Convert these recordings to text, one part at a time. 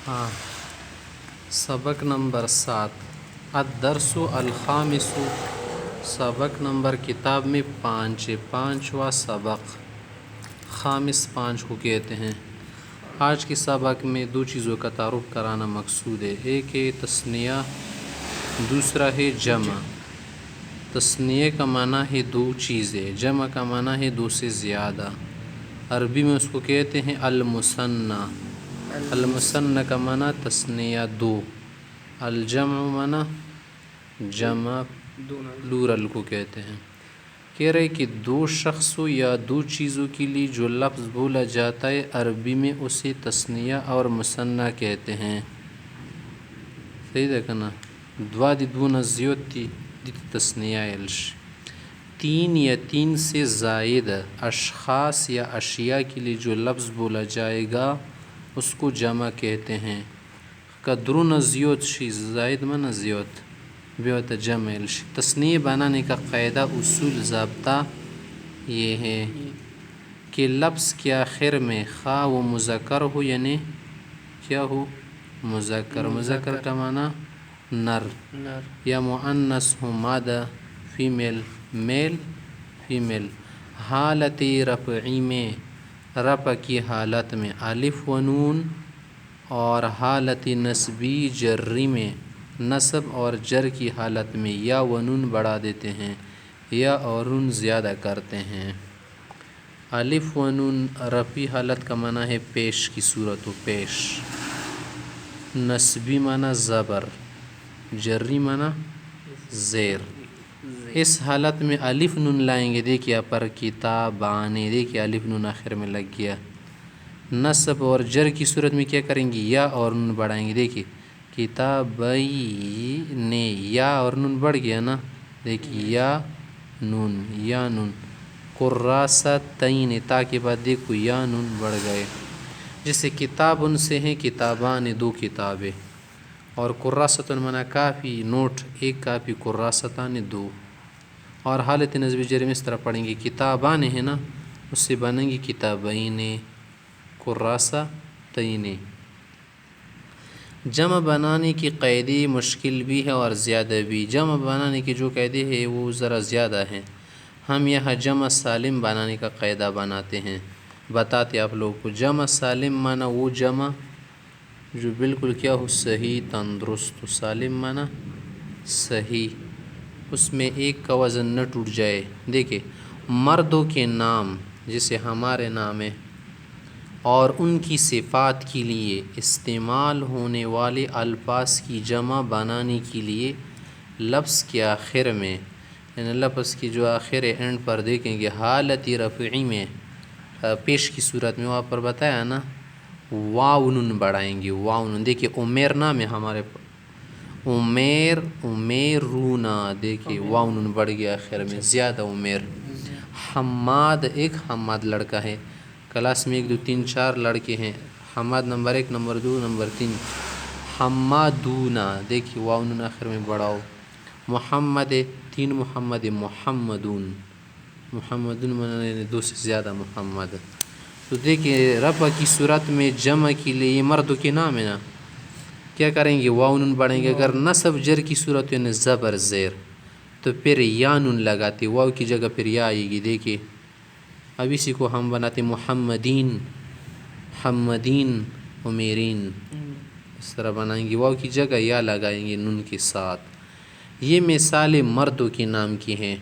ہاں، سبق نمبر 7 الدرس الخامس، سبق نمبر کتاب میں پانچواں سبق، خامس 5 کو کہتے ہیں۔ آج کے سبق میں دو چیزوں کا تعارف کرانا مقصود ہے، ایک ہے تثنیہ، دوسرا ہے جمع۔ تثنیہ کا معنی ہے دو چیزیں، جمع کا معنی ہے دو سے زیادہ۔ عربی میں اس کو کہتے ہیں المثنی۔ المثنی کا معنی تثنیہ دو، الجمع معنی جمع پلورل کو کہتے ہیں۔ کہہ رہے کہ دو شخصوں یا دو چیزوں کے لیے جو لفظ بولا جاتا ہے عربی میں اسے تثنیہ اور مثنی کہتے ہیں۔ صحیح ہے نا؟ دوا دی دون زیوتی دی تثنیہ الش۔ تین یا تین سے زائد اشخاص یا اشیاء کے لیے جو لفظ بولا جائے گا اس کو جمع کہتے ہیں۔ قدرون زیوت شی، زائد من زیوت بیوت جمع الش۔ تثنیہ بنانے کا قاعدہ، اصول، ضابطہ یہ ہے کہ لفظ کے آخر میں خواہ و مذکر ہو، یعنی کیا ہو؟ مذکر۔ مذکر کا معنی نر، یا مؤنث ہو، مادہ فیمیل، میل فیمیل۔ حالت رفعی میں، رفع کی حالت میں الف و نون، اور حالت نصبی جری میں نصب اور جر کی حالت میں یا و نون بڑھا دیتے ہیں یا اور نون زیادہ کرتے ہیں۔ الف و نون رفعی حالت کا معنی ہے پیش کی صورت ہو، پیش۔ نصبی معنی زبر، جری معنی زیر۔ اس حالت میں الف نون لائیں گے، دیکھیے پر کتابان، دیکھیے الف نون آخر میں لگ گیا۔ نصب اور جر کی صورت میں کیا کریں گے؟ یا اور نون بڑھائیں گے، دیکھیے کتابین، یا اور نون بڑھ گیا نا، دیکھیے یا نون، یا نون۔ قراستین، تا کے بعد دیکھو یا نون بڑھ گئے۔ جیسے کتاب ان سے ہیں، کتابان دو کتابیں، اور قراستن معنی کافی، نوٹ ایک کافی، قراستان دو۔ اور حالت نصب جر میں اس طرح پڑھیں گے، کتابان ہے نا، اس سے بنیں گی کتابین، قراستین۔ جمع بنانے کی قاعدے مشکل بھی ہے اور زیادہ بھی۔ جمع بنانے کے جو قاعدے ہیں وہ ذرا زیادہ ہیں۔ ہم یہاں جمع سالم بنانے کا قاعدہ بناتے ہیں، بتاتے آپ لوگوں کو۔ جمع سالم معنی وہ جمع جو بالکل کیا ہو، صحیح، تندرست۔ سالم معنی صحیح، اس میں ایک کا وزن نہ ٹوٹ جائے۔ دیکھیں مردوں کے نام جیسے ہمارے نام ہیں اور ان کی صفات کے لیے استعمال ہونے والے الفاظ کی جمع بنانے کے لیے لفظ کے آخر میں، یعنی لفظ کی جو آخر اینڈ پر دیکھیں گے حالت رفعی میں، پیش کی صورت میں، وہاں پر بتایا نا واو نون بڑھائیں گے، واو نون۔ دیکھیے عمیر نام ہے ہمارے، عمیر، عمیرونا، دیکھیے واو نون بڑھ گیا آخر میں، زیادہ عمیر۔ حماد، ایک حماد لڑکا ہے، کلاس میں 1 2 3 4 لڑکے ہیں، حماد نمبر 1، نمبر 2، نمبر 3۔ حمادونا، دیکھیے واو نون آخر میں بڑھاؤ۔ محمد، 3 محمد، محمدون، محمدون معنی 2 سے زیادہ محمد۔ تو دیکھیے رفع کی صورت میں جمع کے لیے یہ مردوں کے نام ہے نا، کیا کریں گے؟ واو نون بڑھیں گے۔ اگر نصب جر کی صورت یعنی زبر زیر تو پھر یا نون لگاتے، واو کی جگہ پھر یا آئے گی۔ دیکھیے اب اسی کو ہم بناتے محمدین، حمدین، عمیرین، اس طرح بنائیں گے، واو کی جگہ یا لگائیں گے نون کے ساتھ۔ یہ مثال مردوں کے نام کی ہیں۔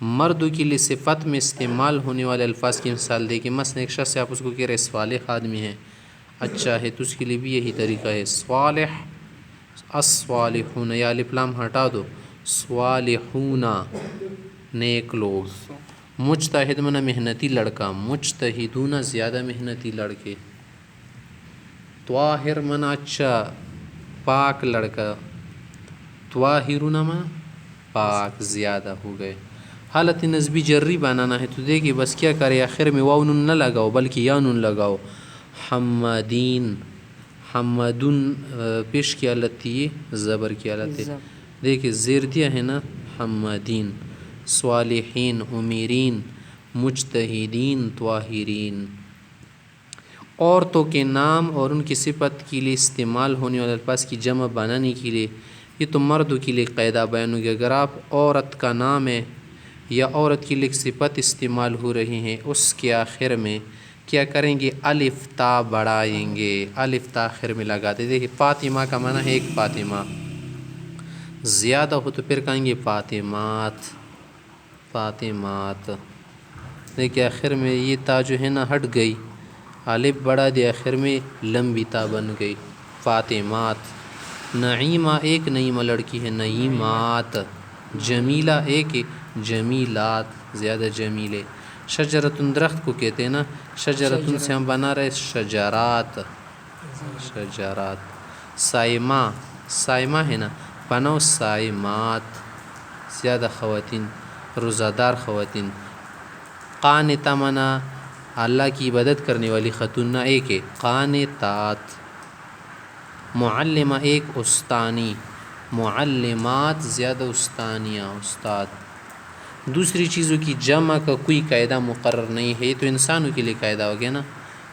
مردوں کے لیے صفت میں استعمال ہونے والے الفاظ کی مثال دیکھیں، مثلا ایک شخص سے آپ اس کو کہہ رہے صالح آدمی ہے، اچھا ہے، تو اس کے لیے بھی یہی طریقہ ہے، صالح، الصالحون، یا الف لام ہٹا دو، صالحون، نیک لوگ۔ مجتہد منہ محنتی لڑکا، مجتہدون زیادہ محنتی لڑکے۔ طاہر منہ اچھا، پاک لڑکا، طاہرون منہ پاک، زیادہ ہو گئے۔ حالت نصبی جری بنانا ہے تو دیکھیے بس کیا کرے، آخر میں واو نون نہ لگاؤ بلکہ یا نون لگاؤ۔ حمادین، حمدون پیش کی حالت تھی، زبر کی حالت ہے، دیکھیے زیر دیا ہے نا، حمادین۔ صالحین، امیرین، مجتہدین، طاہرین۔ عورتوں کے نام اور ان کی صفت کے لیے استعمال ہونے والے الفاظ کی جمع بنانے کے لیے یہ تو مردوں کے لیے قاعدہ بیان ہو گیا۔ اگر آپ عورت کا نام ہے یا عورت کے لیے صفت استعمال ہو رہی ہیں، اس کے آخر میں کیا کریں گے؟ الف تا بڑھائیں گے، الف تا آخر میں لگاتے۔ دیکھیں فاطمہ کا معنی ہے ایک فاطمہ، زیادہ ہو تو پھر کہیں گے فاطمات، فاطمات۔ دیکھیں آخر میں یہ تا جو ہے نا ہٹ گئی، الف بڑھا دیا، آخر میں لمبی تا بن گئی، فاطمات۔ نعیمہ ایک نعیمہ لڑکی ہے، نعیمات۔ جمیلہ ایک ہے، جمیلات، زیادہ جمیلے۔ شجرتن درخت کو کہتے ہیں نا، شجرتن سے ہم بنا رہے شجرات، شجرات۔ صائمہ، صائمہ ہے نا، بناؤ صائمات، زیادہ خواتین، روزہ دار خواتین۔ قانتہ منا اللہ کی عبادت کرنے والی خاتون، ایک ہے قانتات۔ معلمہ ایک استانی، معلمات، زیادہ استانیہ، استاد۔ دوسری چیزوں کی جمع کا کوئی قاعدہ مقرر نہیں ہے، یہ تو انسانوں کے لیے قاعدہ ہو گیا نا۔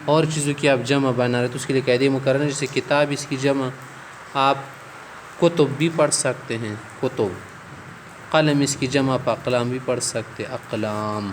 اور چیزوں کی آپ جمع بنا رہے تو اس کے لیے قاعدے مقرر ہیں، جیسے کتاب اس کی جمع آپ کتب بھی پڑھ سکتے ہیں، کتب۔ قلم اس کی جمع آپ اقلام بھی پڑھ سکتے، اقلام۔